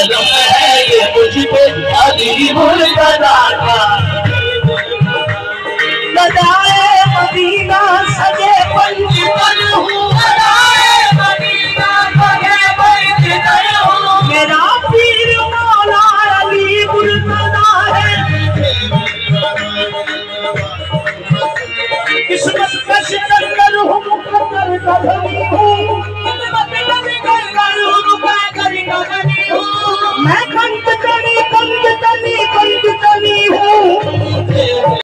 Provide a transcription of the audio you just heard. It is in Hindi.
करम है ये मुझ पे अजीबुल कदा का। गदाए मदीना सजे पंचतन हूँ, गदाए मदीना सजे पंचतन हूँ। मेरा पीर मौला अली मुर्तजा है, किस्मत का सिकंदर हूँ, मुकद्दर का धनी हूँ, किस्मत का सिकंदर हूँ, मुकद्दर का धनी हूँ। मैं कंठ कर